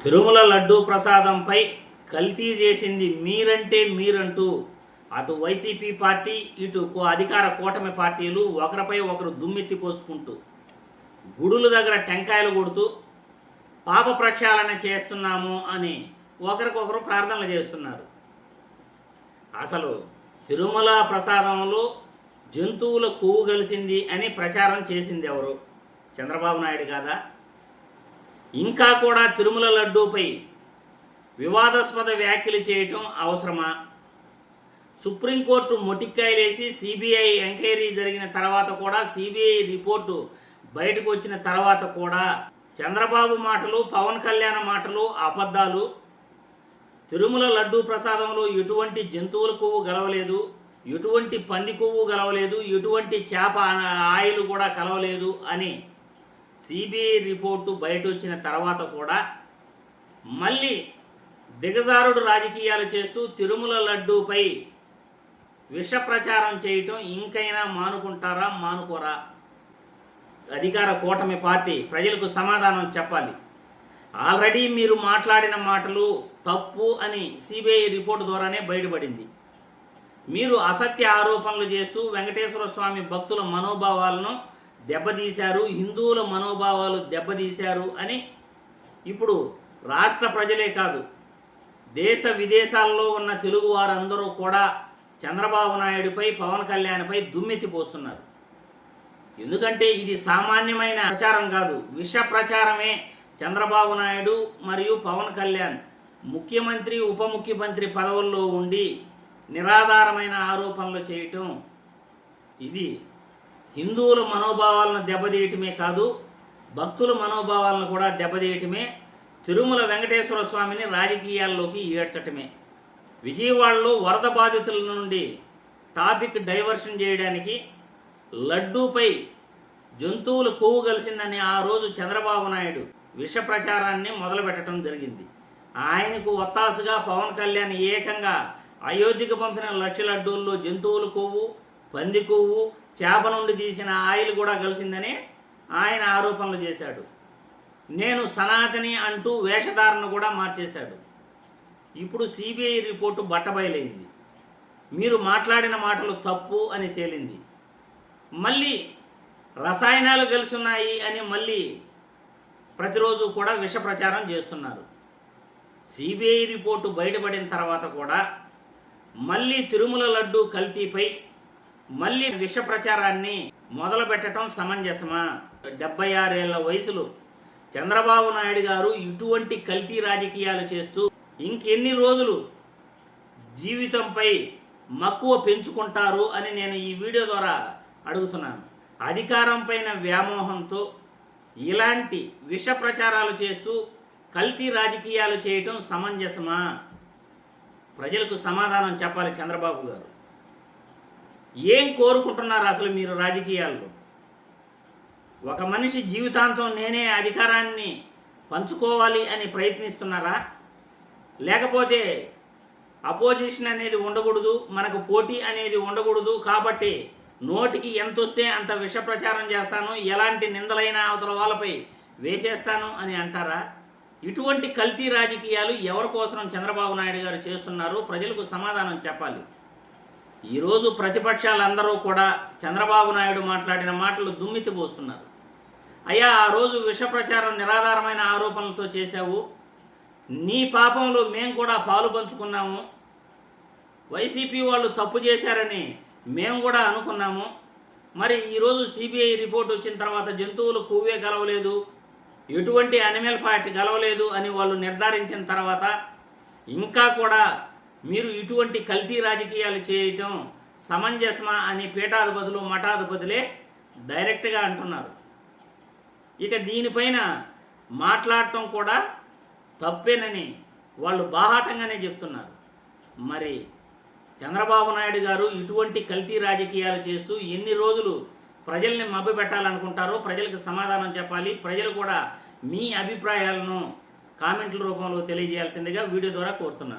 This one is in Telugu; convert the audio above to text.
తిరుమల లడ్డూ ప్రసాదంపై కల్తీ చేసింది మీరంటే మీరంటూ అటు వైసీపీ పార్టీ ఇటు అధికార కూటమి పార్టీలు ఒకరిపై ఒకరు దుమ్మెత్తి పోసుకుంటూ గుడుల దగ్గర టెంకాయలు కొడుతూ పాప ప్రక్షాళన చేస్తున్నాము అని ఒకరికొకరు ప్రార్థనలు చేస్తున్నారు. అసలు తిరుమల ప్రసాదంలో జంతువుల కొవ్వు కలిసింది అని ప్రచారం చేసింది ఎవరు? చంద్రబాబు నాయుడు కాదా? ఇంకా కూడా తిరుమల లడ్డూపై వివాదాస్పద వ్యాఖ్యలు చేయటం అవసరమా? సుప్రీంకోర్టు మొటిక్కాయలేసి సిబిఐ ఎంక్వైరీ జరిగిన తర్వాత కూడా, సిబిఐ రిపోర్టు బయటకు వచ్చిన తర్వాత కూడా చంద్రబాబు మాటలు, పవన్ కళ్యాణ్ మాటలు అబద్ధాలు. తిరుమల లడ్డూ ప్రసాదంలో ఎటువంటి జంతువుల కొవ్వు గలవలేదు, ఎటువంటి పంది కొవ్వు గలవలేదు, ఎటువంటి చేప ఆయిల్ కూడా కలవలేదు అని సిబిఐ రిపోర్టు బయట వచ్చిన తర్వాత కూడా మళ్ళీ దిగజారుడు రాజకీయాలు చేస్తూ తిరుమల లడ్డూపై విష ప్రచారం చేయటం ఇంకైనా మానుకుంటారా, మానుకోరా? అధికార కూటమి పార్టీ ప్రజలకు సమాధానం చెప్పాలి. ఆల్రెడీ మీరు మాట్లాడిన మాటలు తప్పు అని సిబిఐ రిపోర్టు ద్వారానే బయటపడింది. మీరు అసత్య ఆరోపణలు చేస్తూ వెంకటేశ్వర స్వామి భక్తుల మనోభావాలను దెబ్బతీశారు, హిందువుల మనోభావాలు దెబ్బతీశారు అని ఇప్పుడు రాష్ట్ర ప్రజలే కాదు, దేశ విదేశాల్లో ఉన్న తెలుగు వారందరూ కూడా చంద్రబాబు నాయుడుపై, పవన్ కళ్యాణ్పై దుమ్మెత్తిపోస్తున్నారు. ఎందుకంటే ఇది సామాన్యమైన ప్రచారం కాదు, విష ప్రచారమే. చంద్రబాబు నాయుడు మరియు పవన్ కళ్యాణ్ ముఖ్యమంత్రి, ఉప ముఖ్యమంత్రి పదవుల్లో ఉండి నిరాధారమైన ఆరోపణలు చేయటం, ఇది హిందువుల మనోభావాలను దెబ్బతీయటమే కాదు, భక్తుల మనోభావాలను కూడా దెబ్బతీయటమే, తిరుమల వెంకటేశ్వర స్వామిని రాజకీయాల్లోకి ఏడ్చటమే. విజయవాడలో వరద బాధితుల నుండి టాపిక్ డైవర్షన్ చేయడానికి లడ్డూపై జంతువుల కొవ్వు కలిసిందని ఆ రోజు చంద్రబాబు నాయుడు విష ప్రచారాన్ని మొదలుపెట్టడం జరిగింది. ఆయనకు ఒత్తాసుగా పవన్ కళ్యాణ్ ఏకంగా అయోధ్యకు పంపిన లక్ష లడ్డూల్లో జంతువుల కొవ్వు, పంది కొవ్వు, చేప నుండి తీసిన ఆయిల్ కూడా కలిసిందని ఆయన ఆరోపణలు చేశాడు. నేను సనాతని అంటూ వేషధారణ కూడా మార్చేశాడు. ఇప్పుడు సిబిఐ రిపోర్టు బట్టబయలైంది. మీరు మాట్లాడిన మాటలు తప్పు అని తేలింది. మళ్ళీ రసాయనాలు కలిసి ఉన్నాయి అని మళ్ళీ ప్రతిరోజు కూడా విష ప్రచారం చేస్తున్నారు. సిబిఐ రిపోర్టు బయటపడిన తర్వాత కూడా మళ్ళీ తిరుమల లడ్డూ కల్తీపై మళ్ళీ విష ప్రచారాన్ని మొదలు పెట్టడం సమంజసమా? 76 ఏళ్ల వయసులో చంద్రబాబు నాయుడు గారు ఇటువంటి కల్తీ రాజకీయాలు చేస్తూ ఇంకెన్ని రోజులు జీవితంపై మక్కువ పెంచుకుంటారు అని నేను ఈ వీడియో ద్వారా అడుగుతున్నాను. అధికారం పైన వ్యామోహంతో ఇలాంటి విష ప్రచారాలు చేస్తూ కల్తీ రాజకీయాలు చేయటం సమంజసమా? ప్రజలకు సమాధానం చెప్పాలి చంద్రబాబు గారు. ఏం కోరుకుంటున్నారు అసలు మీరు రాజకీయాల్లో? ఒక మనిషి జీవితాంతం నేనే అధికారాన్ని పంచుకోవాలి అని ప్రయత్నిస్తున్నారా? లేకపోతే అపోజిషన్ అనేది ఉండకూడదు, మనకు పోటీ అనేది ఉండకూడదు, కాబట్టి నోటికి ఎంత వస్తే అంత విష ప్రచారం చేస్తాను, ఎలాంటి నిందలైనా అవతల వాళ్ళపై వేసేస్తాను అని అంటారా? ఇటువంటి కల్తీ రాజకీయాలు ఎవరి కోసం చంద్రబాబు నాయుడు గారు చేస్తున్నారు? ప్రజలకు సమాధానం చెప్పాలి. ఈరోజు ప్రతిపక్షాలందరూ కూడా చంద్రబాబు నాయుడు మాట్లాడిన మాటలు దుమ్మెత్తిపోస్తున్నారు. అయ్యా, ఆ రోజు విష ప్రచారం నిరాధారమైన ఆరోపణలతో చేశావు, నీ పాపంలో మేము కూడా పాలు పంచుకున్నాము, వైసీపీ వాళ్ళు తప్పు చేశారని మేము కూడా అనుకున్నాము. మరి ఈరోజు సిబిఐ రిపోర్ట్ వచ్చిన తర్వాత జంతువులు కొవ్వే కలవలేదు, ఎటువంటి అనిమల్ ఫ్యాట్ కలవలేదు అని వాళ్ళు నిర్ధారించిన తర్వాత ఇంకా కూడా మీరు ఇటువంటి కల్తీ రాజకీయాలు చేయటం సమంజసమా అని పీఠాధిపతులు, మఠాధిపతులే డైరెక్ట్గా అంటున్నారు. ఇక దీనిపైన మాట్లాడటం కూడా తప్పేనని వాళ్ళు బాహాటంగానే చెప్తున్నారు. మరి చంద్రబాబు నాయుడు గారు ఇటువంటి కల్తీ రాజకీయాలు చేస్తూ ఎన్ని రోజులు ప్రజల్ని మభ్యపెట్టాలనుకుంటారో ప్రజలకు సమాధానం చెప్పాలి. ప్రజలు కూడా మీ అభిప్రాయాలను కామెంట్ల రూపంలో తెలియజేయాల్సిందిగా వీడియో ద్వారా కోరుతున్నాను.